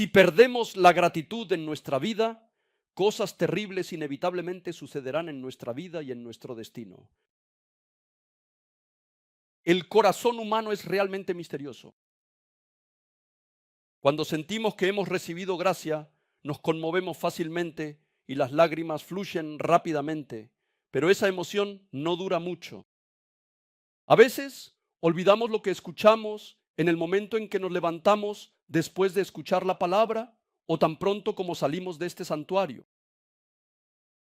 Si perdemos la gratitud en nuestra vida, cosas terribles inevitablemente sucederán en nuestra vida y en nuestro destino. El corazón humano es realmente misterioso. Cuando sentimos que hemos recibido gracia, nos conmovemos fácilmente y las lágrimas fluyen rápidamente, pero esa emoción no dura mucho. A veces olvidamos lo que escuchamos en el momento en que nos levantamos después de escuchar la palabra o tan pronto como salimos de este santuario.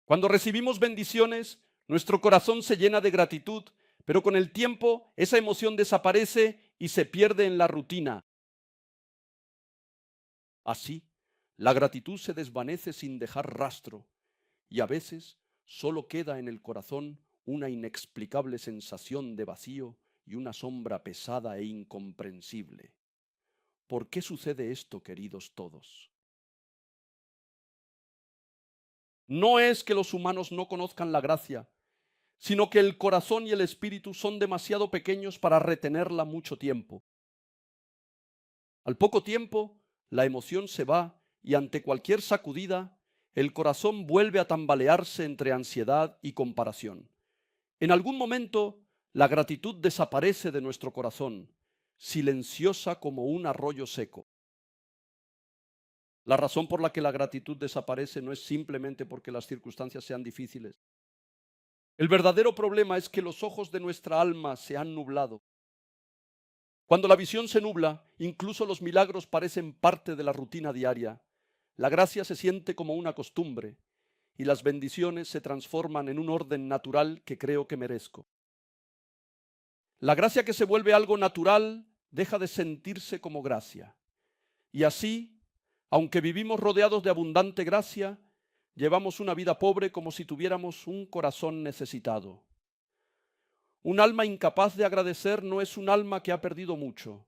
Cuando recibimos bendiciones, nuestro corazón se llena de gratitud, pero con el tiempo esa emoción desaparece y se pierde en la rutina. Así, la gratitud se desvanece sin dejar rastro y a veces solo queda en el corazón una inexplicable sensación de vacío y una sombra pesada e incomprensible. ¿Por qué sucede esto, queridos todos? No es que los humanos no conozcan la gracia, sino que el corazón y el espíritu son demasiado pequeños para retenerla mucho tiempo. Al poco tiempo, la emoción se va y ante cualquier sacudida, el corazón vuelve a tambalearse entre ansiedad y comparación. En algún momento, la gratitud desaparece de nuestro corazón, silenciosa como un arroyo seco. La razón por la que la gratitud desaparece no es simplemente porque las circunstancias sean difíciles. El verdadero problema es que los ojos de nuestra alma se han nublado. Cuando la visión se nubla, incluso los milagros parecen parte de la rutina diaria. La gracia se siente como una costumbre y las bendiciones se transforman en un orden natural que creo que merezco. La gracia que se vuelve algo natural deja de sentirse como gracia. Y así, aunque vivimos rodeados de abundante gracia, llevamos una vida pobre como si tuviéramos un corazón necesitado. Un alma incapaz de agradecer no es un alma que ha perdido mucho,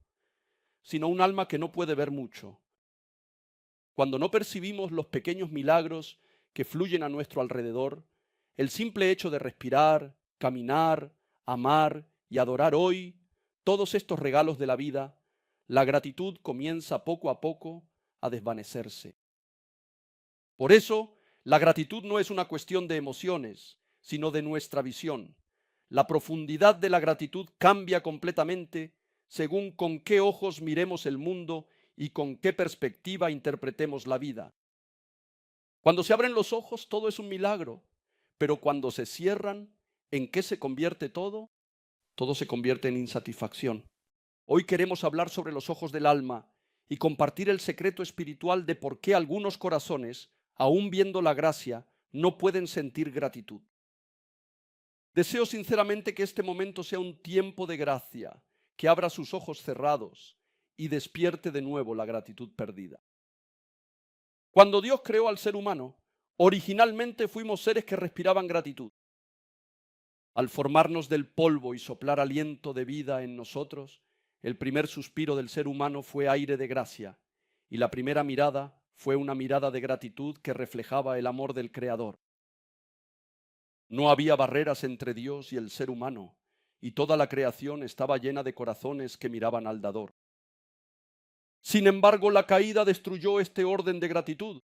sino un alma que no puede ver mucho. Cuando no percibimos los pequeños milagros que fluyen a nuestro alrededor, el simple hecho de respirar, caminar, amar y adorar hoy, todos estos regalos de la vida, la gratitud comienza poco a poco a desvanecerse. Por eso, la gratitud no es una cuestión de emociones, sino de nuestra visión. La profundidad de la gratitud cambia completamente según con qué ojos miremos el mundo y con qué perspectiva interpretemos la vida. Cuando se abren los ojos, todo es un milagro, pero cuando se cierran, ¿en qué se convierte todo? Todo se convierte en insatisfacción. Hoy queremos hablar sobre los ojos del alma y compartir el secreto espiritual de por qué algunos corazones, aún viendo la gracia, no pueden sentir gratitud. Deseo sinceramente que este momento sea un tiempo de gracia, que abra sus ojos cerrados y despierte de nuevo la gratitud perdida. Cuando Dios creó al ser humano, originalmente fuimos seres que respiraban gratitud. Al formarnos del polvo y soplar aliento de vida en nosotros, el primer suspiro del ser humano fue aire de gracia, y la primera mirada fue una mirada de gratitud que reflejaba el amor del Creador. No había barreras entre Dios y el ser humano, y toda la creación estaba llena de corazones que miraban al dador. Sin embargo, la caída destruyó este orden de gratitud.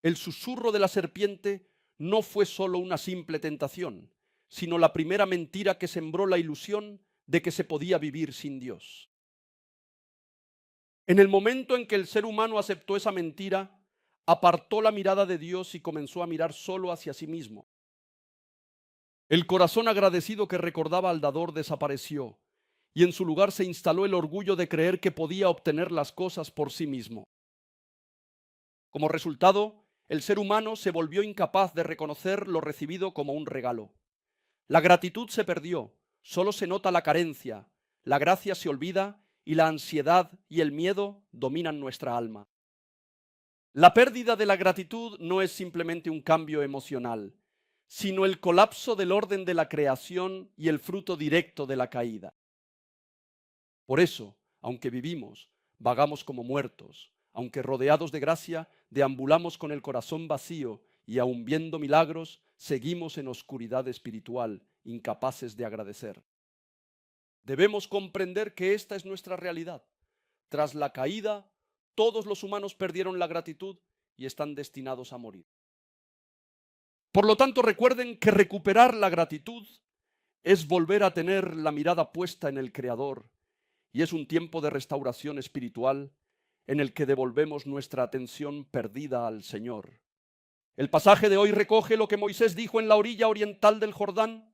El susurro de la serpiente no fue solo una simple tentación, sino la primera mentira que sembró la ilusión de que se podía vivir sin Dios. En el momento en que el ser humano aceptó esa mentira, apartó la mirada de Dios y comenzó a mirar solo hacia sí mismo. El corazón agradecido que recordaba al dador desapareció y en su lugar se instaló el orgullo de creer que podía obtener las cosas por sí mismo. Como resultado, el ser humano se volvió incapaz de reconocer lo recibido como un regalo. La gratitud se perdió, solo se nota la carencia, la gracia se olvida y la ansiedad y el miedo dominan nuestra alma. La pérdida de la gratitud no es simplemente un cambio emocional, sino el colapso del orden de la creación y el fruto directo de la caída. Por eso, aunque vivimos, vagamos como muertos, aunque rodeados de gracia, deambulamos con el corazón vacío y aun viendo milagros, seguimos en oscuridad espiritual, incapaces de agradecer. Debemos comprender que esta es nuestra realidad. Tras la caída, todos los humanos perdieron la gratitud y están destinados a morir. Por lo tanto, recuerden que recuperar la gratitud es volver a tener la mirada puesta en el Creador y es un tiempo de restauración espiritual en el que devolvemos nuestra atención perdida al Señor. El pasaje de hoy recoge lo que Moisés dijo en la orilla oriental del Jordán,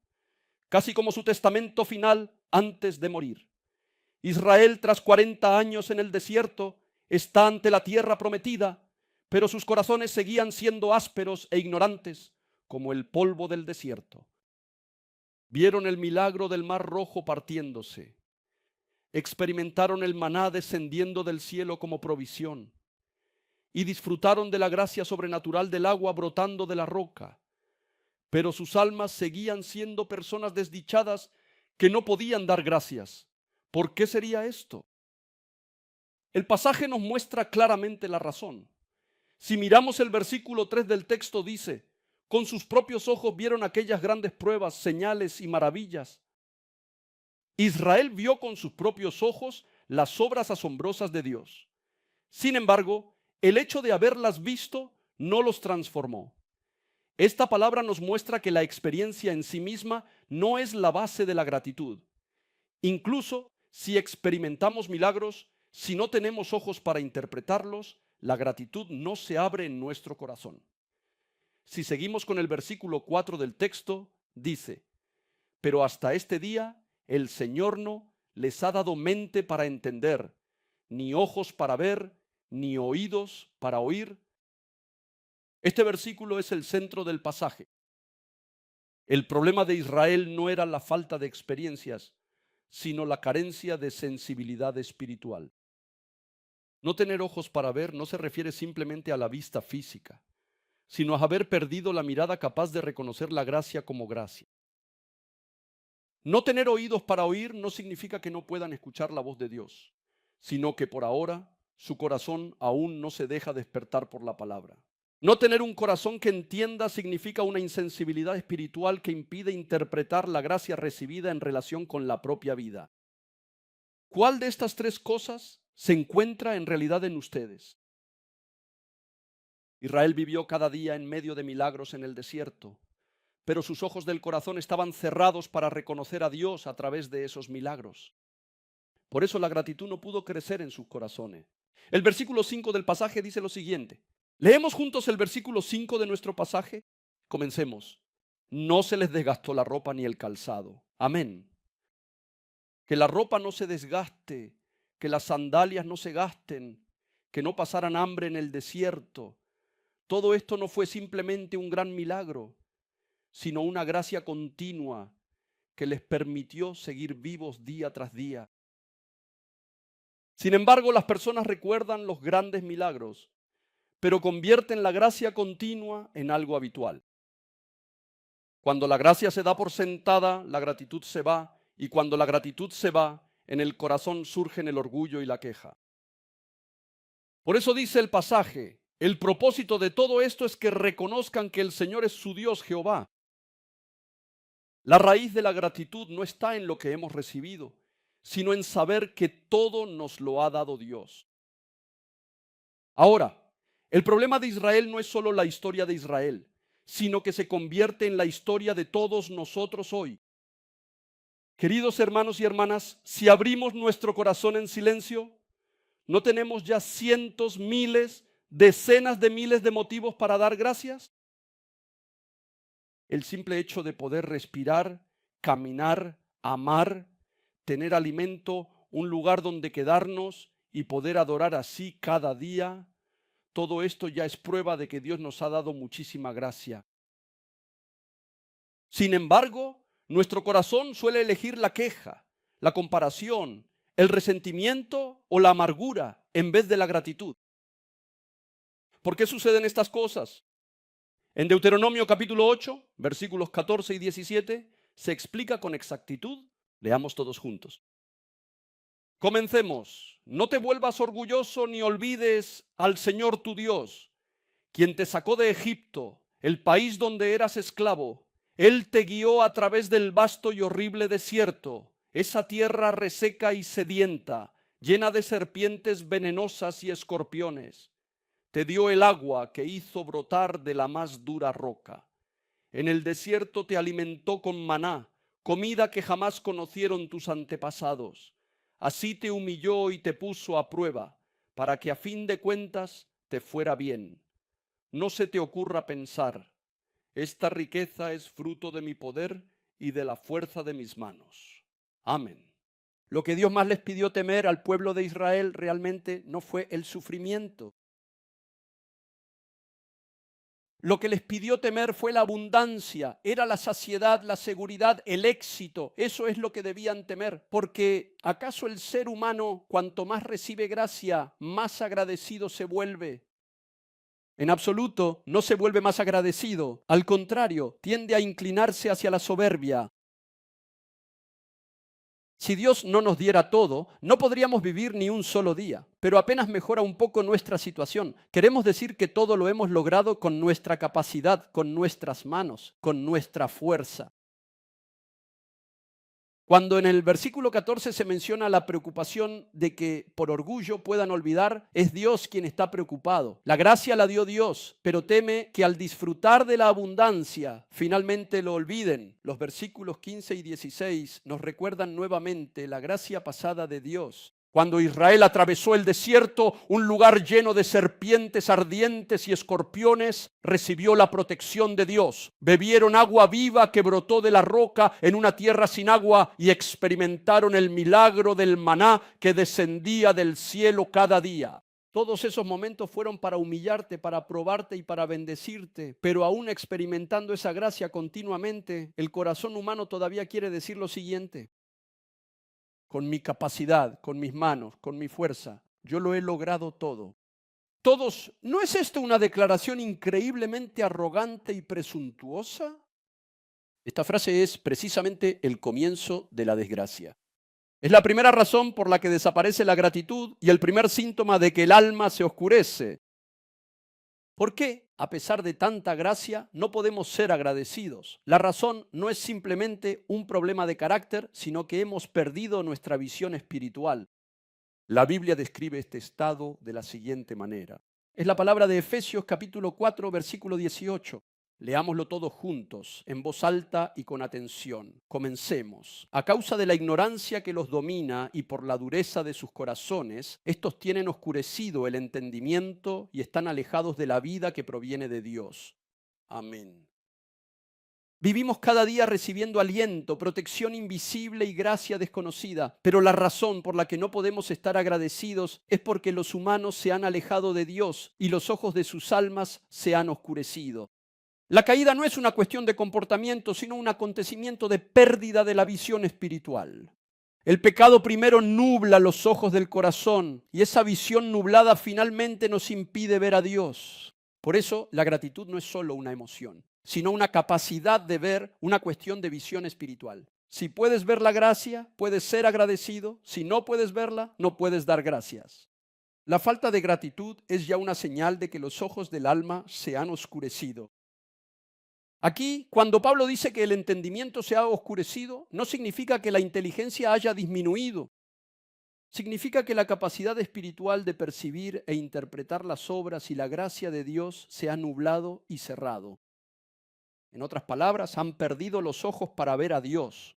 casi como su testamento final antes de morir. Israel, tras 40 años en el desierto, está ante la tierra prometida, pero sus corazones seguían siendo ásperos e ignorantes, como el polvo del desierto. Vieron el milagro del Mar Rojo partiéndose. Experimentaron el maná descendiendo del cielo como provisión. Y disfrutaron de la gracia sobrenatural del agua brotando de la roca. Pero sus almas seguían siendo personas desdichadas que no podían dar gracias. ¿Por qué sería esto? El pasaje nos muestra claramente la razón. Si miramos el versículo 3 del texto, dice: con sus propios ojos vieron aquellas grandes pruebas, señales y maravillas. Israel vio con sus propios ojos las obras asombrosas de Dios. Sin embargo, el hecho de haberlas visto no los transformó. Esta palabra nos muestra que la experiencia en sí misma no es la base de la gratitud. Incluso si experimentamos milagros, si no tenemos ojos para interpretarlos, la gratitud no se abre en nuestro corazón. Si seguimos con el versículo 4 del texto, dice: pero hasta este día el Señor no les ha dado mente para entender, ni ojos para ver, ni oídos para oír. Este versículo es el centro del pasaje. El problema de Israel no era la falta de experiencias, sino la carencia de sensibilidad espiritual. No tener ojos para ver no se refiere simplemente a la vista física, sino a haber perdido la mirada capaz de reconocer la gracia como gracia. No tener oídos para oír no significa que no puedan escuchar la voz de Dios, sino que por ahora su corazón aún no se deja despertar por la palabra. No tener un corazón que entienda significa una insensibilidad espiritual que impide interpretar la gracia recibida en relación con la propia vida. ¿Cuál de estas tres cosas se encuentra en realidad en ustedes? Israel vivió cada día en medio de milagros en el desierto, pero sus ojos del corazón estaban cerrados para reconocer a Dios a través de esos milagros. Por eso la gratitud no pudo crecer en sus corazones. El versículo 5 del pasaje dice lo siguiente. ¿Leemos juntos el versículo 5 de nuestro pasaje? Comencemos. No se les desgastó la ropa ni el calzado. Amén. Que la ropa no se desgaste, que las sandalias no se gasten, que no pasaran hambre en el desierto. Todo esto no fue simplemente un gran milagro, sino una gracia continua que les permitió seguir vivos día tras día. Sin embargo, las personas recuerdan los grandes milagros, pero convierten la gracia continua en algo habitual. Cuando la gracia se da por sentada, la gratitud se va, y cuando la gratitud se va, en el corazón surgen el orgullo y la queja. Por eso dice el pasaje, el propósito de todo esto es que reconozcan que el Señor es su Dios, Jehová. La raíz de la gratitud no está en lo que hemos recibido, sino en saber que todo nos lo ha dado Dios. Ahora, el problema de Israel no es solo la historia de Israel, sino que se convierte en la historia de todos nosotros hoy. Queridos hermanos y hermanas, si abrimos nuestro corazón en silencio, ¿no tenemos ya cientos, miles, decenas de miles de motivos para dar gracias? El simple hecho de poder respirar, caminar, amar, tener alimento, un lugar donde quedarnos y poder adorar así cada día, todo esto ya es prueba de que Dios nos ha dado muchísima gracia. Sin embargo, nuestro corazón suele elegir la queja, la comparación, el resentimiento o la amargura en vez de la gratitud. ¿Por qué suceden estas cosas? En Deuteronomio capítulo 8, versículos 14 y 17, se explica con exactitud. Leamos todos juntos. Comencemos. No te vuelvas orgulloso ni olvides al Señor tu Dios, quien te sacó de Egipto, el país donde eras esclavo. Él te guió a través del vasto y horrible desierto, esa tierra reseca y sedienta, llena de serpientes venenosas y escorpiones. Te dio el agua que hizo brotar de la más dura roca. En el desierto te alimentó con maná, comida que jamás conocieron tus antepasados. Así te humilló y te puso a prueba, para que a fin de cuentas te fuera bien. No se te ocurra pensar, esta riqueza es fruto de mi poder y de la fuerza de mis manos. Amén. Lo que Dios más les pidió temer al pueblo de Israel realmente no fue el sufrimiento. Lo que les pidió temer fue la abundancia, era la saciedad, la seguridad, el éxito. Eso es lo que debían temer, porque ¿acaso el ser humano, cuanto más recibe gracia, más agradecido se vuelve? En absoluto, no se vuelve más agradecido. Al contrario, tiende a inclinarse hacia la soberbia. Si Dios no nos diera todo, no podríamos vivir ni un solo día, pero apenas mejora un poco nuestra situación. Queremos decir que todo lo hemos logrado con nuestra capacidad, con nuestras manos, con nuestra fuerza. Cuando en el versículo 14 se menciona la preocupación de que por orgullo puedan olvidar, es Dios quien está preocupado. La gracia la dio Dios, pero teme que al disfrutar de la abundancia, finalmente lo olviden. Los versículos 15 y 16 nos recuerdan nuevamente la gracia pasada de Dios. Cuando Israel atravesó el desierto, un lugar lleno de serpientes ardientes y escorpiones, recibió la protección de Dios. Bebieron agua viva que brotó de la roca en una tierra sin agua y experimentaron el milagro del maná que descendía del cielo cada día. Todos esos momentos fueron para humillarte, para probarte y para bendecirte, pero aún experimentando esa gracia continuamente, el corazón humano todavía quiere decir lo siguiente: con mi capacidad, con mis manos, con mi fuerza, yo lo he logrado todo. Todos, ¿no es esto una declaración increíblemente arrogante y presuntuosa? Esta frase es precisamente el comienzo de la desgracia. Es la primera razón por la que desaparece la gratitud y el primer síntoma de que el alma se oscurece. ¿Por qué, a pesar de tanta gracia, no podemos ser agradecidos? La razón no es simplemente un problema de carácter, sino que hemos perdido nuestra visión espiritual. La Biblia describe este estado de la siguiente manera. Es la palabra de Efesios capítulo 4, versículo 18. Leámoslo todos juntos, en voz alta y con atención. Comencemos. A causa de la ignorancia que los domina y por la dureza de sus corazones, estos tienen oscurecido el entendimiento y están alejados de la vida que proviene de Dios. Amén. Vivimos cada día recibiendo aliento, protección invisible y gracia desconocida, pero la razón por la que no podemos estar agradecidos es porque los humanos se han alejado de Dios y los ojos de sus almas se han oscurecido. La caída no es una cuestión de comportamiento, sino un acontecimiento de pérdida de la visión espiritual. El pecado primero nubla los ojos del corazón y esa visión nublada finalmente nos impide ver a Dios. Por eso la gratitud no es solo una emoción, sino una capacidad de ver, una cuestión de visión espiritual. Si puedes ver la gracia, puedes ser agradecido. Si no puedes verla, no puedes dar gracias. La falta de gratitud es ya una señal de que los ojos del alma se han oscurecido. Aquí, cuando Pablo dice que el entendimiento se ha oscurecido, no significa que la inteligencia haya disminuido. Significa que la capacidad espiritual de percibir e interpretar las obras y la gracia de Dios se ha nublado y cerrado. En otras palabras, han perdido los ojos para ver a Dios.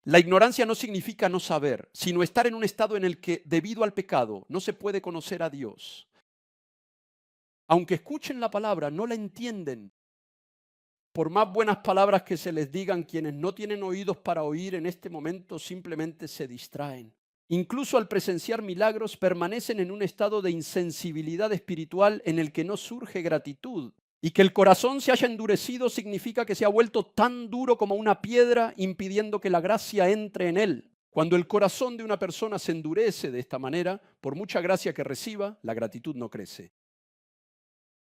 La ignorancia no significa no saber, sino estar en un estado en el que, debido al pecado, no se puede conocer a Dios. Aunque escuchen la palabra, no la entienden. Por más buenas palabras que se les digan, quienes no tienen oídos para oír en este momento simplemente se distraen. Incluso al presenciar milagros permanecen en un estado de insensibilidad espiritual en el que no surge gratitud. Y que el corazón se haya endurecido significa que se ha vuelto tan duro como una piedra, impidiendo que la gracia entre en él. Cuando el corazón de una persona se endurece de esta manera, por mucha gracia que reciba, la gratitud no crece.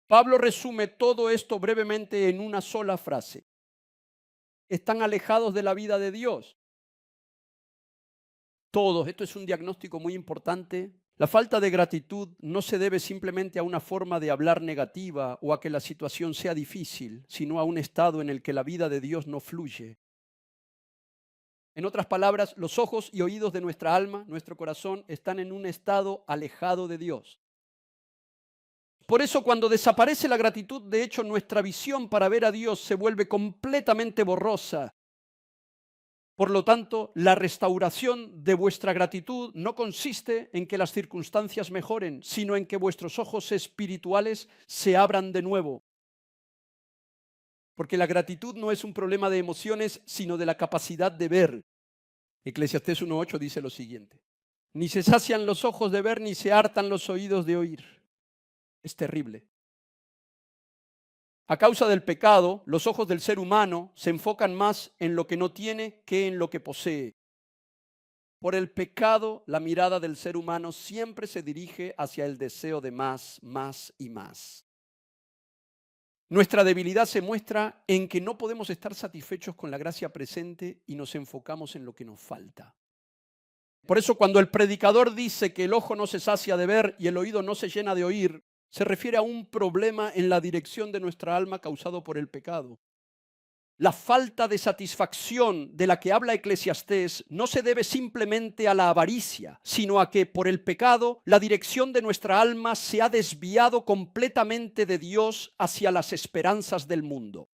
Pablo resume todo esto brevemente en una sola frase. Están alejados de la vida de Dios. Todos, esto es un diagnóstico muy importante. La falta de gratitud no se debe simplemente a una forma de hablar negativa o a que la situación sea difícil, sino a un estado en el que la vida de Dios no fluye. En otras palabras, los ojos y oídos de nuestra alma, nuestro corazón, están en un estado alejado de Dios. Por eso cuando desaparece la gratitud, de hecho, nuestra visión para ver a Dios se vuelve completamente borrosa. Por lo tanto, la restauración de vuestra gratitud no consiste en que las circunstancias mejoren, sino en que vuestros ojos espirituales se abran de nuevo. Porque la gratitud no es un problema de emociones, sino de la capacidad de ver. Eclesiastés 1:8 dice lo siguiente: ni se sacian los ojos de ver, ni se hartan los oídos de oír. Es terrible. A causa del pecado, los ojos del ser humano se enfocan más en lo que no tiene que en lo que posee. Por el pecado, la mirada del ser humano siempre se dirige hacia el deseo de más, más y más. Nuestra debilidad se muestra en que no podemos estar satisfechos con la gracia presente y nos enfocamos en lo que nos falta. Por eso cuando el predicador dice que el ojo no se sacia de ver y el oído no se llena de oír, se refiere a un problema en la dirección de nuestra alma causado por el pecado. La falta de satisfacción de la que habla Eclesiastés no se debe simplemente a la avaricia, sino a que por el pecado la dirección de nuestra alma se ha desviado completamente de Dios hacia las esperanzas del mundo.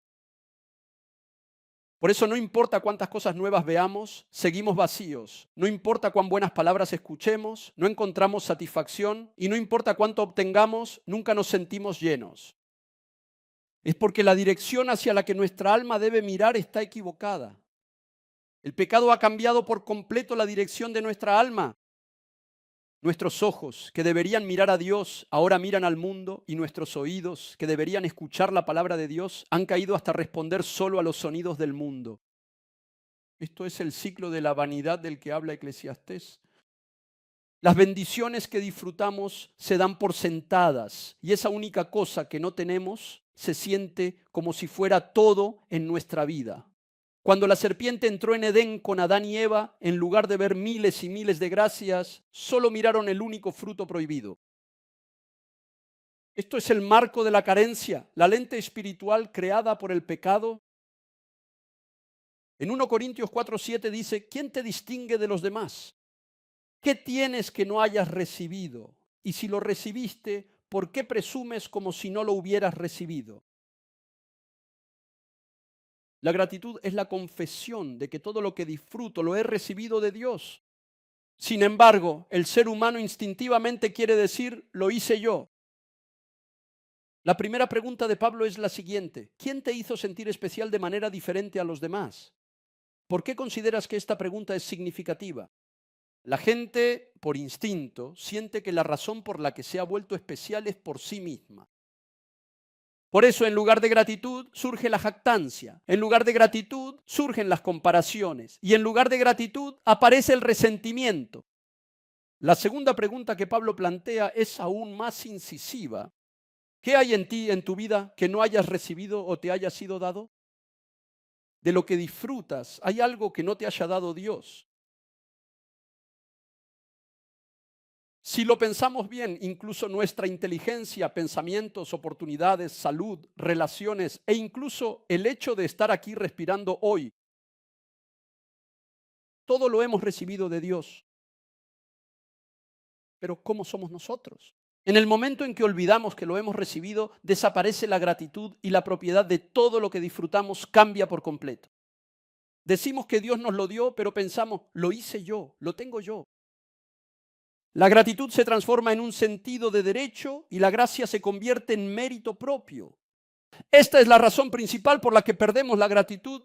Por eso no importa cuántas cosas nuevas veamos, seguimos vacíos. No importa cuán buenas palabras escuchemos, no encontramos satisfacción, y no importa cuánto obtengamos, nunca nos sentimos llenos. Es porque la dirección hacia la que nuestra alma debe mirar está equivocada. El pecado ha cambiado por completo la dirección de nuestra alma. Nuestros ojos, que deberían mirar a Dios, ahora miran al mundo, y nuestros oídos, que deberían escuchar la palabra de Dios, han caído hasta responder solo a los sonidos del mundo. Esto es el ciclo de la vanidad del que habla Eclesiastés. Las bendiciones que disfrutamos se dan por sentadas, y esa única cosa que no tenemos se siente como si fuera todo en nuestra vida. Cuando la serpiente entró en Edén con Adán y Eva, en lugar de ver miles y miles de gracias, solo miraron el único fruto prohibido. Esto es el marco de la carencia, la lente espiritual creada por el pecado. En 1 Corintios 4:7 dice: ¿quién te distingue de los demás? ¿Qué tienes que no hayas recibido? Y si lo recibiste, ¿por qué presumes como si no lo hubieras recibido? La gratitud es la confesión de que todo lo que disfruto lo he recibido de Dios. Sin embargo, el ser humano instintivamente quiere decir: lo hice yo. La primera pregunta de Pablo es la siguiente: ¿quién te hizo sentir especial de manera diferente a los demás? ¿Por qué consideras que esta pregunta es significativa? La gente, por instinto, siente que la razón por la que se ha vuelto especial es por sí misma. Por eso, en lugar de gratitud, surge la jactancia. En lugar de gratitud, surgen las comparaciones. Y en lugar de gratitud, aparece el resentimiento. La segunda pregunta que Pablo plantea es aún más incisiva. ¿Qué hay en ti, en tu vida, que no hayas recibido o te haya sido dado? De lo que disfrutas, ¿hay algo que no te haya dado Dios? Si lo pensamos bien, incluso nuestra inteligencia, pensamientos, oportunidades, salud, relaciones e incluso el hecho de estar aquí respirando hoy, todo lo hemos recibido de Dios. Pero ¿cómo somos nosotros? En el momento en que olvidamos que lo hemos recibido, desaparece la gratitud y la propiedad de todo lo que disfrutamos cambia por completo. Decimos que Dios nos lo dio, pero pensamos: lo hice yo, lo tengo yo. La gratitud se transforma en un sentido de derecho y la gracia se convierte en mérito propio. Esta es la razón principal por la que perdemos la gratitud.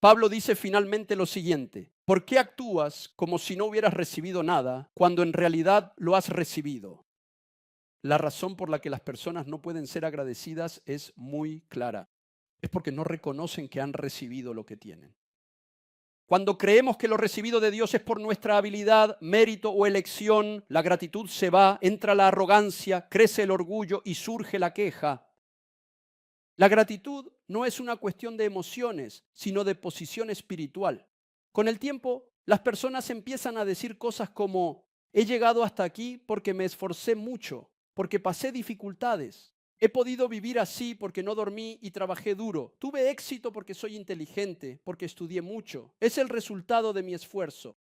Pablo dice finalmente lo siguiente: ¿por qué actúas como si no hubieras recibido nada cuando en realidad lo has recibido? La razón por la que las personas no pueden ser agradecidas es muy clara. Es porque no reconocen que han recibido lo que tienen. Cuando creemos que lo recibido de Dios es por nuestra habilidad, mérito o elección, la gratitud se va, entra la arrogancia, crece el orgullo y surge la queja. La gratitud no es una cuestión de emociones, sino de posición espiritual. Con el tiempo, las personas empiezan a decir cosas como: he llegado hasta aquí porque me esforcé mucho, porque pasé dificultades, He podido vivir así porque no dormí y trabajé duro. Tuve éxito porque soy inteligente, porque estudié mucho. Es el resultado de mi esfuerzo.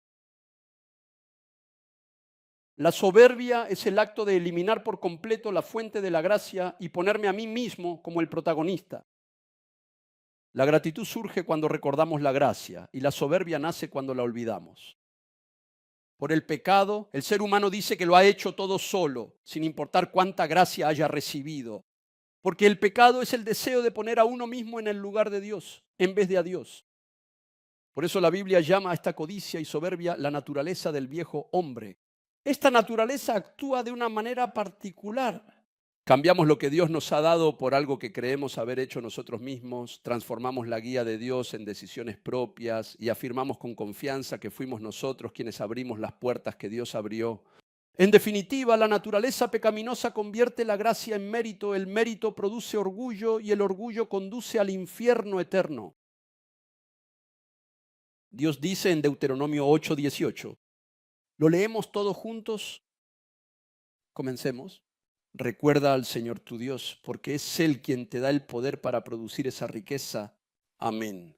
La soberbia es el acto de eliminar por completo la fuente de la gracia y ponerme a mí mismo como el protagonista. La gratitud surge cuando recordamos la gracia y la soberbia nace cuando la olvidamos. Por el pecado, el ser humano dice que lo ha hecho todo solo, sin importar cuánta gracia haya recibido. Porque el pecado es el deseo de poner a uno mismo en el lugar de Dios, en vez de a Dios. Por eso la Biblia llama a esta codicia y soberbia la naturaleza del viejo hombre. Esta naturaleza actúa de una manera particular. Cambiamos lo que Dios nos ha dado por algo que creemos haber hecho nosotros mismos, transformamos la guía de Dios en decisiones propias y afirmamos con confianza que fuimos nosotros quienes abrimos las puertas que Dios abrió. En definitiva, la naturaleza pecaminosa convierte la gracia en mérito, el mérito produce orgullo y el orgullo conduce al infierno eterno. Dios dice en Deuteronomio 8:18. ¿Lo leemos todos juntos? Comencemos. Recuerda al Señor tu Dios, porque es Él quien te da el poder para producir esa riqueza. Amén.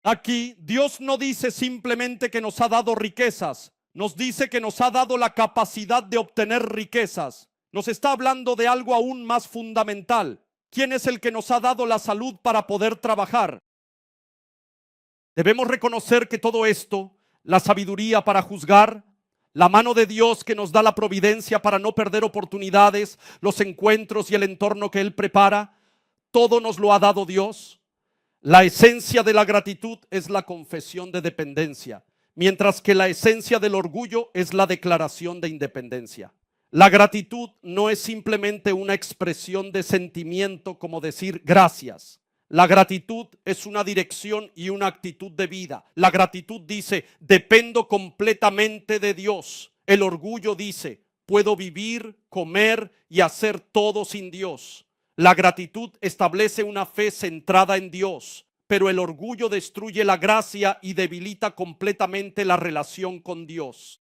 Aquí Dios no dice simplemente que nos ha dado riquezas, nos dice que nos ha dado la capacidad de obtener riquezas. Nos está hablando de algo aún más fundamental. ¿Quién es el que nos ha dado la salud para poder trabajar? Debemos reconocer que todo esto, la sabiduría para juzgar, la mano de Dios que nos da la providencia para no perder oportunidades, los encuentros y el entorno que Él prepara, todo nos lo ha dado Dios. La esencia de la gratitud es la confesión de dependencia, mientras que la esencia del orgullo es la declaración de independencia. La gratitud no es simplemente una expresión de sentimiento como decir gracias. La gratitud es una dirección y una actitud de vida. La gratitud dice, dependo completamente de Dios. El orgullo dice, puedo vivir, comer y hacer todo sin Dios. La gratitud establece una fe centrada en Dios, pero el orgullo destruye la gracia y debilita completamente la relación con Dios.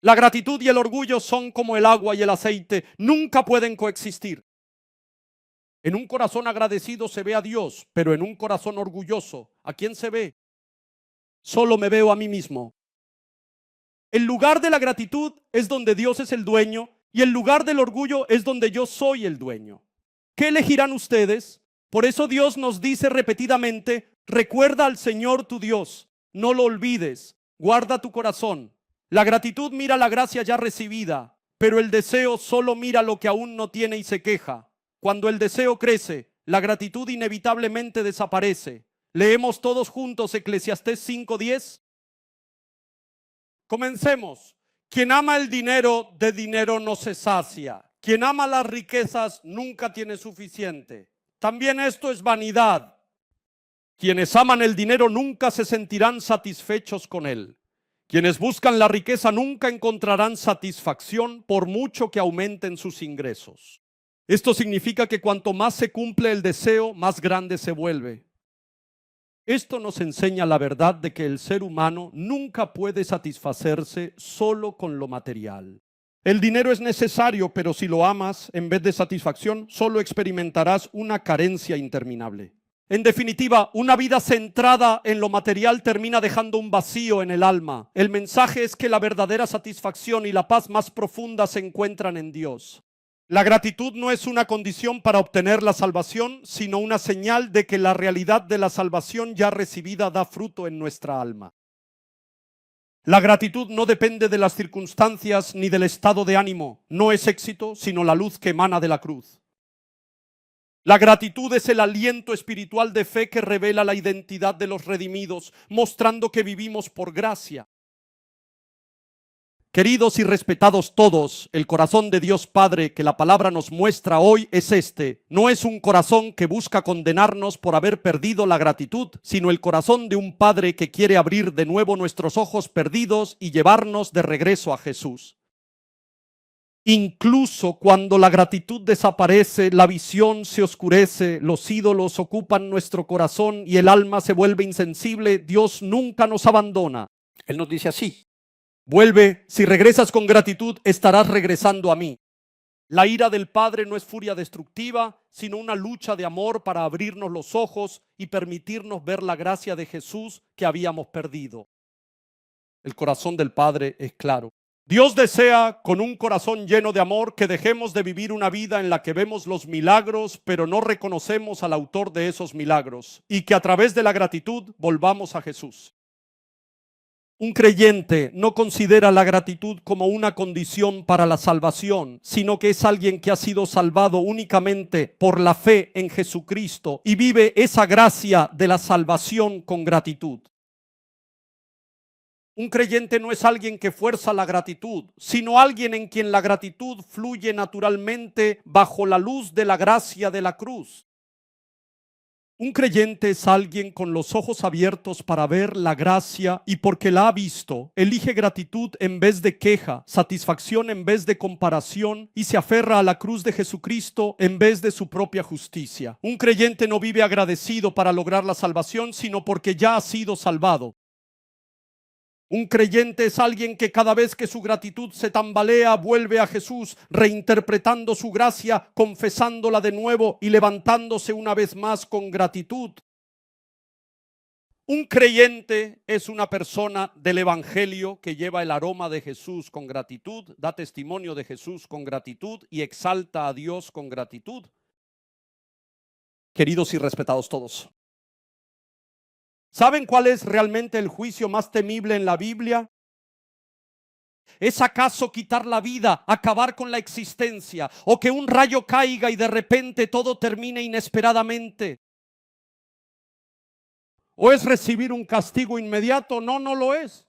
La gratitud y el orgullo son como el agua y el aceite, nunca pueden coexistir. En un corazón agradecido se ve a Dios, pero en un corazón orgulloso, ¿a quién se ve? Solo me veo a mí mismo. El lugar de la gratitud es donde Dios es el dueño y el lugar del orgullo es donde yo soy el dueño. ¿Qué elegirán ustedes? Por eso Dios nos dice repetidamente, recuerda al Señor tu Dios, no lo olvides, guarda tu corazón. La gratitud mira la gracia ya recibida, pero el deseo solo mira lo que aún no tiene y se queja. Cuando el deseo crece, la gratitud inevitablemente desaparece. Leemos todos juntos Eclesiastés 5:10. Comencemos. Quien ama el dinero, de dinero no se sacia. Quien ama las riquezas nunca tiene suficiente. También esto es vanidad. Quienes aman el dinero nunca se sentirán satisfechos con él. Quienes buscan la riqueza nunca encontrarán satisfacción por mucho que aumenten sus ingresos. Esto significa que cuanto más se cumple el deseo, más grande se vuelve. Esto nos enseña la verdad de que el ser humano nunca puede satisfacerse solo con lo material. El dinero es necesario, pero si lo amas, en vez de satisfacción, solo experimentarás una carencia interminable. En definitiva, una vida centrada en lo material termina dejando un vacío en el alma. El mensaje es que la verdadera satisfacción y la paz más profunda se encuentran en Dios. La gratitud no es una condición para obtener la salvación, sino una señal de que la realidad de la salvación ya recibida da fruto en nuestra alma. La gratitud no depende de las circunstancias ni del estado de ánimo. No es éxito, sino la luz que emana de la cruz. La gratitud es el aliento espiritual de fe que revela la identidad de los redimidos, mostrando que vivimos por gracia. Queridos y respetados todos, el corazón de Dios Padre que la palabra nos muestra hoy es este. No es un corazón que busca condenarnos por haber perdido la gratitud, sino el corazón de un Padre que quiere abrir de nuevo nuestros ojos perdidos y llevarnos de regreso a Jesús. Incluso cuando la gratitud desaparece, la visión se oscurece, los ídolos ocupan nuestro corazón y el alma se vuelve insensible, Dios nunca nos abandona. Él nos dice así. Vuelve, si regresas con gratitud, estarás regresando a mí. La ira del Padre no es furia destructiva, sino una lucha de amor para abrirnos los ojos y permitirnos ver la gracia de Jesús que habíamos perdido. El corazón del Padre es claro. Dios desea, con un corazón lleno de amor, que dejemos de vivir una vida en la que vemos los milagros, pero no reconocemos al autor de esos milagros, y que a través de la gratitud volvamos a Jesús. Un creyente no considera la gratitud como una condición para la salvación, sino que es alguien que ha sido salvado únicamente por la fe en Jesucristo y vive esa gracia de la salvación con gratitud. Un creyente no es alguien que fuerza la gratitud, sino alguien en quien la gratitud fluye naturalmente bajo la luz de la gracia de la cruz. Un creyente es alguien con los ojos abiertos para ver la gracia y porque la ha visto, elige gratitud en vez de queja, satisfacción en vez de comparación y se aferra a la cruz de Jesucristo en vez de su propia justicia. Un creyente no vive agradecido para lograr la salvación, sino porque ya ha sido salvado. Un creyente es alguien que cada vez que su gratitud se tambalea, vuelve a Jesús, reinterpretando su gracia, confesándola de nuevo y levantándose una vez más con gratitud. Un creyente es una persona del Evangelio que lleva el aroma de Jesús con gratitud, da testimonio de Jesús con gratitud y exalta a Dios con gratitud. Queridos y respetados todos, ¿saben cuál es realmente el juicio más temible en la Biblia? ¿Es acaso quitar la vida, acabar con la existencia, o que un rayo caiga y de repente todo termine inesperadamente? ¿O es recibir un castigo inmediato? No, no lo es.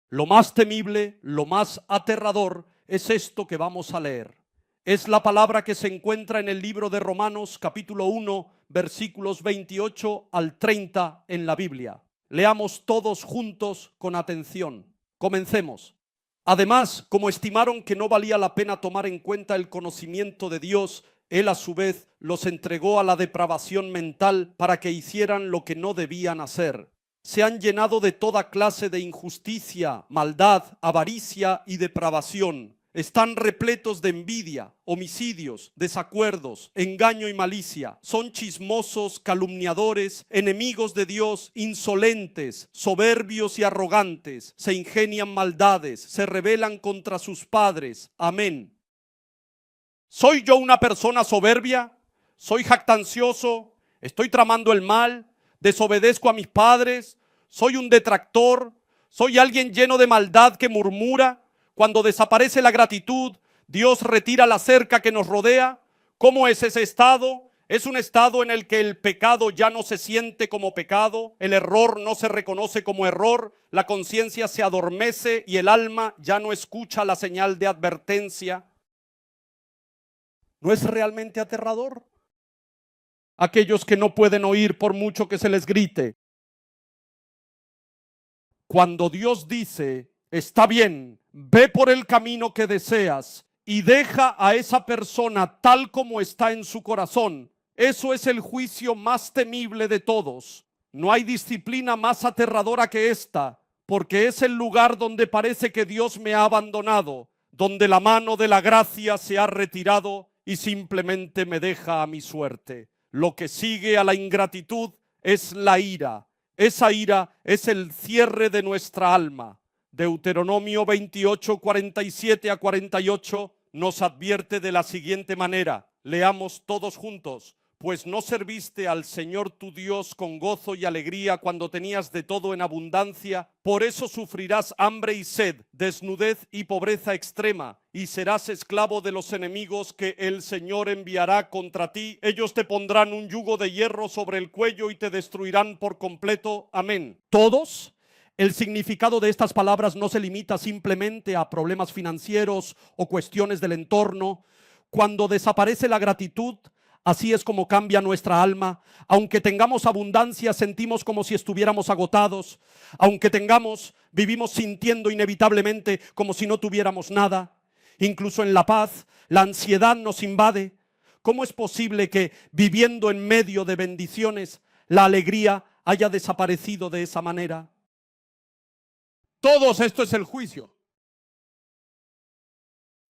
Lo más temible, lo más aterrador es esto que vamos a leer. Es la palabra que se encuentra en el libro de Romanos, capítulo 1, versículos 28 al 30 en la Biblia. Leamos todos juntos con atención. Comencemos. Además, como estimaron que no valía la pena tomar en cuenta el conocimiento de Dios, Él a su vez los entregó a la depravación mental para que hicieran lo que no debían hacer. Se han llenado de toda clase de injusticia, maldad, avaricia y depravación. Están repletos de envidia, homicidios, desacuerdos, engaño y malicia. Son chismosos, calumniadores, enemigos de Dios, insolentes, soberbios y arrogantes. Se ingenian maldades, se rebelan contra sus padres. Amén. ¿Soy yo una persona soberbia? ¿Soy jactancioso? ¿Estoy tramando el mal? ¿Desobedezco a mis padres? ¿Soy un detractor? ¿Soy alguien lleno de maldad que murmura? Cuando desaparece la gratitud, Dios retira la cerca que nos rodea. ¿Cómo es ese estado? Es un estado en el que el pecado ya no se siente como pecado, el error no se reconoce como error, la conciencia se adormece y el alma ya no escucha la señal de advertencia. ¿No es realmente aterrador? Aquellos que no pueden oír por mucho que se les grite. Cuando Dios dice, está bien, ve por el camino que deseas y deja a esa persona tal como está en su corazón, eso es el juicio más temible de todos. No hay disciplina más aterradora que esta, porque es el lugar donde parece que Dios me ha abandonado, donde la mano de la gracia se ha retirado y simplemente me deja a mi suerte. Lo que sigue a la ingratitud es la ira. Esa ira es el cierre de nuestra alma. Deuteronomio 28, 47 a 48 nos advierte de la siguiente manera. Leamos todos juntos. Pues no serviste al Señor tu Dios con gozo y alegría cuando tenías de todo en abundancia. Por eso sufrirás hambre y sed, desnudez y pobreza extrema, y serás esclavo de los enemigos que el Señor enviará contra ti. Ellos te pondrán un yugo de hierro sobre el cuello y te destruirán por completo. Amén. ¿Todos? El significado de estas palabras no se limita simplemente a problemas financieros o cuestiones del entorno. Cuando desaparece la gratitud, así es como cambia nuestra alma. Aunque tengamos abundancia, sentimos como si estuviéramos agotados. Aunque vivimos sintiendo inevitablemente como si no tuviéramos nada. Incluso en la paz, la ansiedad nos invade. ¿Cómo es posible que viviendo en medio de bendiciones, la alegría haya desaparecido de esa manera? Todos, esto es el juicio.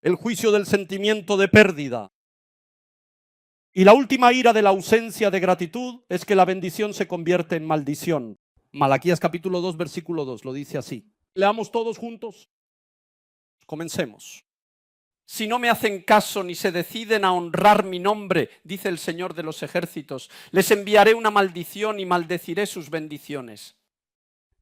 el juicio del sentimiento de pérdida. Y la última ira de la ausencia de gratitud es que la bendición se convierte en maldición. Malaquías capítulo 2, versículo 2, lo dice así. Leamos todos juntos. Comencemos. Si no me hacen caso ni se deciden a honrar mi nombre, dice el Señor de los ejércitos, les enviaré una maldición y maldeciré sus bendiciones.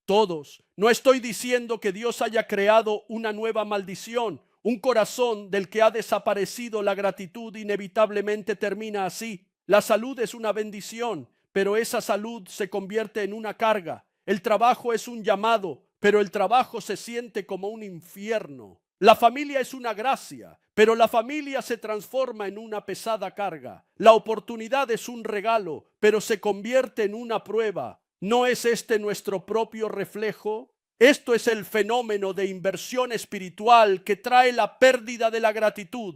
Todos. No estoy diciendo que Dios haya creado una nueva maldición. Un corazón del que ha desaparecido la gratitud inevitablemente termina así. La salud es una bendición, pero esa salud se convierte en una carga. El trabajo es un llamado, pero el trabajo se siente como un infierno. La familia es una gracia, pero la familia se transforma en una pesada carga. La oportunidad es un regalo, pero se convierte en una prueba. ¿No es este nuestro propio reflejo? Esto es el fenómeno de inversión espiritual que trae la pérdida de la gratitud.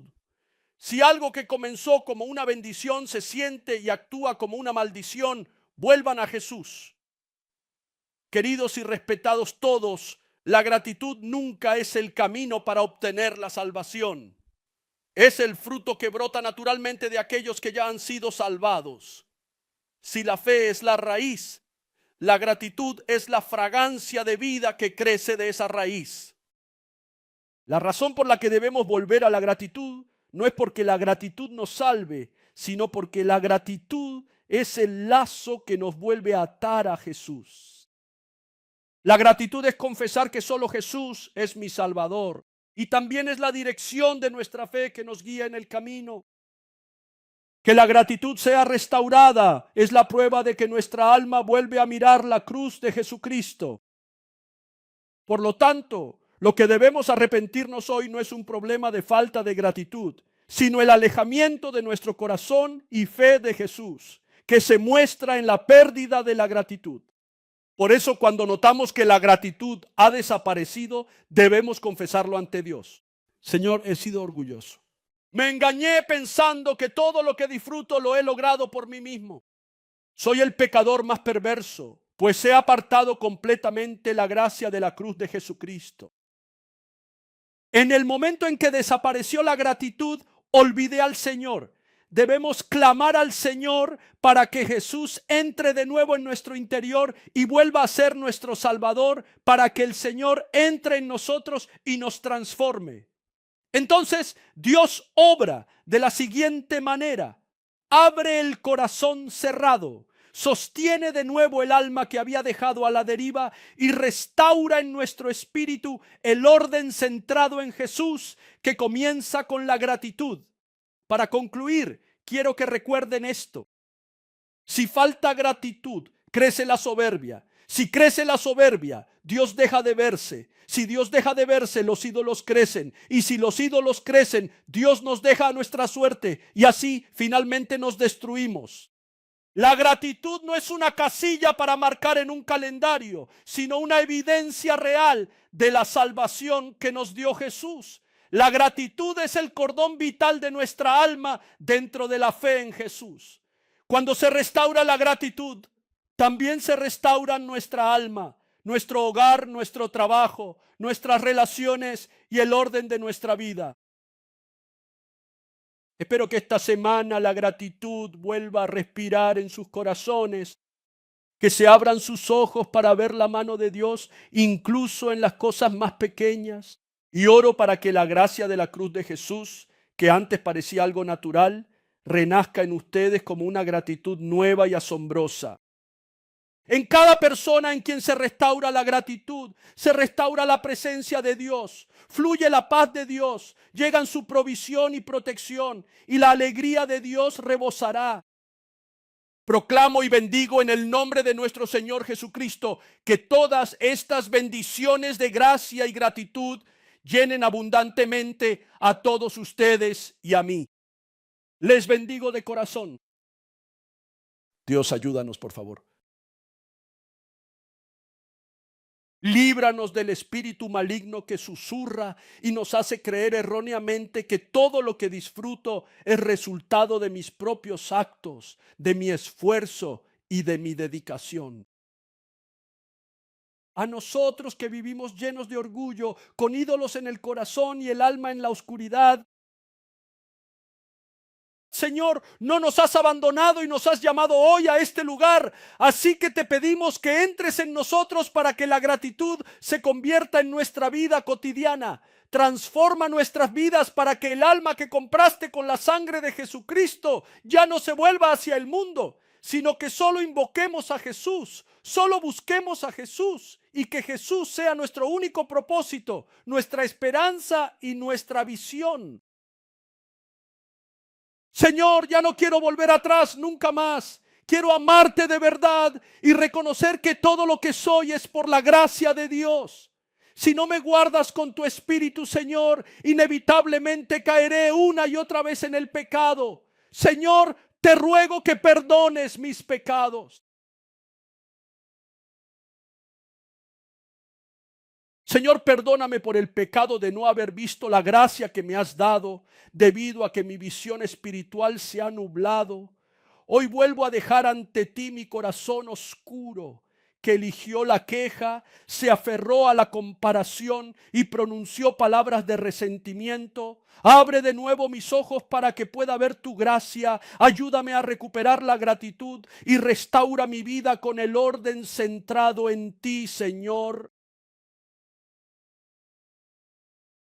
Si algo que comenzó como una bendición se siente y actúa como una maldición, vuelvan a Jesús. Queridos y respetados todos, la gratitud nunca es el camino para obtener la salvación. Es el fruto que brota naturalmente de aquellos que ya han sido salvados. Si la fe es la raíz, la gratitud es la fragancia de vida que crece de esa raíz. La razón por la que debemos volver a la gratitud no es porque la gratitud nos salve, sino porque la gratitud es el lazo que nos vuelve a atar a Jesús. La gratitud es confesar que solo Jesús es mi Salvador y también es la dirección de nuestra fe que nos guía en el camino. Que la gratitud sea restaurada es la prueba de que nuestra alma vuelve a mirar la cruz de Jesucristo. Por lo tanto, lo que debemos arrepentirnos hoy no es un problema de falta de gratitud, sino el alejamiento de nuestro corazón y fe de Jesús, que se muestra en la pérdida de la gratitud. Por eso, cuando notamos que la gratitud ha desaparecido, debemos confesarlo ante Dios. Señor, he sido orgulloso. Me engañé pensando que todo lo que disfruto lo he logrado por mí mismo. Soy el pecador más perverso, pues he apartado completamente la gracia de la cruz de Jesucristo. En el momento en que desapareció la gratitud, olvidé al Señor. Debemos clamar al Señor para que Jesús entre de nuevo en nuestro interior y vuelva a ser nuestro Salvador, para que el Señor entre en nosotros y nos transforme. Entonces Dios obra de la siguiente manera: abre el corazón cerrado, sostiene de nuevo el alma que había dejado a la deriva y restaura en nuestro espíritu el orden centrado en Jesús, que comienza con la gratitud. Para concluir, quiero que recuerden esto: si falta gratitud, crece la soberbia. Si crece la soberbia, Dios deja de verse. Si Dios deja de verse, los ídolos crecen. Y si los ídolos crecen, Dios nos deja a nuestra suerte. Y así finalmente nos destruimos. La gratitud no es una casilla para marcar en un calendario, sino una evidencia real de la salvación que nos dio Jesús. La gratitud es el cordón vital de nuestra alma dentro de la fe en Jesús. Cuando se restaura la gratitud, también se restaura nuestra alma, nuestro hogar, nuestro trabajo, nuestras relaciones y el orden de nuestra vida. Espero que esta semana la gratitud vuelva a respirar en sus corazones, que se abran sus ojos para ver la mano de Dios, incluso en las cosas más pequeñas. Y oro para que la gracia de la cruz de Jesús, que antes parecía algo natural, renazca en ustedes como una gratitud nueva y asombrosa. En cada persona en quien se restaura la gratitud, se restaura la presencia de Dios, fluye la paz de Dios, llegan su provisión y protección, y la alegría de Dios rebosará. Proclamo y bendigo en el nombre de nuestro Señor Jesucristo que todas estas bendiciones de gracia y gratitud llenen abundantemente a todos ustedes y a mí. Les bendigo de corazón. Dios, ayúdanos, por favor. Líbranos del espíritu maligno que susurra y nos hace creer erróneamente que todo lo que disfruto es resultado de mis propios actos, de mi esfuerzo y de mi dedicación. a nosotros que vivimos llenos de orgullo, con ídolos en el corazón y el alma en la oscuridad. Señor, no nos has abandonado y nos has llamado hoy a este lugar. Así que te pedimos que entres en nosotros para que la gratitud se convierta en nuestra vida cotidiana. Transforma nuestras vidas para que el alma que compraste con la sangre de Jesucristo ya no se vuelva hacia el mundo, sino que solo invoquemos a Jesús, solo busquemos a Jesús y que Jesús sea nuestro único propósito, nuestra esperanza y nuestra visión. Señor, ya no quiero volver atrás nunca más. Quiero amarte de verdad y reconocer que todo lo que soy es por la gracia de Dios. Si no me guardas con tu espíritu, Señor, inevitablemente caeré una y otra vez en el pecado. Señor, te ruego que perdones mis pecados. Señor, perdóname por el pecado de no haber visto la gracia que me has dado, debido a que mi visión espiritual se ha nublado. Hoy vuelvo a dejar ante ti mi corazón oscuro, que eligió la queja, se aferró a la comparación y pronunció palabras de resentimiento. Abre de nuevo mis ojos para que pueda ver tu gracia. Ayúdame a recuperar la gratitud y restaura mi vida con el orden centrado en ti, Señor.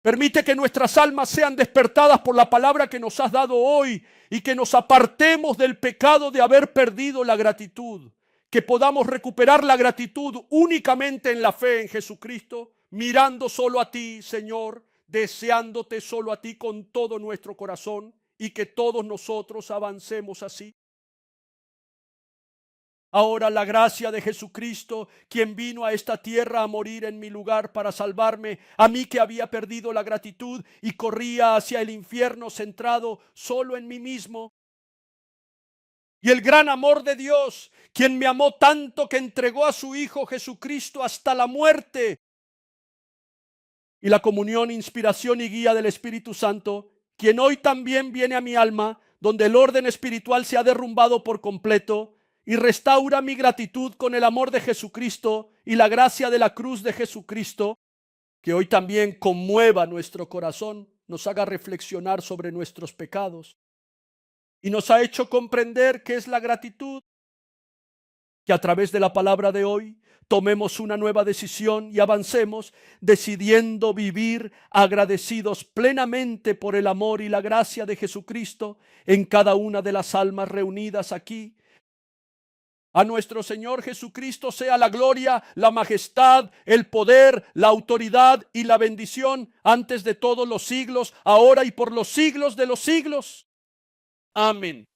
Permite que nuestras almas sean despertadas por la palabra que nos has dado hoy y que nos apartemos del pecado de haber perdido la gratitud. Que podamos recuperar la gratitud únicamente en la fe en Jesucristo, mirando solo a ti, Señor, deseándote solo a ti con todo nuestro corazón y que todos nosotros avancemos así. Ahora la gracia de Jesucristo, quien vino a esta tierra a morir en mi lugar para salvarme, a mí que había perdido la gratitud y corría hacia el infierno centrado solo en mí mismo. Y el gran amor de Dios, quien me amó tanto que entregó a su Hijo Jesucristo hasta la muerte. Y la comunión, inspiración y guía del Espíritu Santo, quien hoy también viene a mi alma, donde el orden espiritual se ha derrumbado por completo, y restaura mi gratitud con el amor de Jesucristo y la gracia de la cruz de Jesucristo, que hoy también conmueva nuestro corazón, nos haga reflexionar sobre nuestros pecados y nos ha hecho comprender qué es la gratitud, que a través de la palabra de hoy tomemos una nueva decisión y avancemos decidiendo vivir agradecidos plenamente por el amor y la gracia de Jesucristo en cada una de las almas reunidas aquí. A nuestro Señor Jesucristo sea la gloria, la majestad, el poder, la autoridad y la bendición antes de todos los siglos, ahora y por los siglos de los siglos. Amén.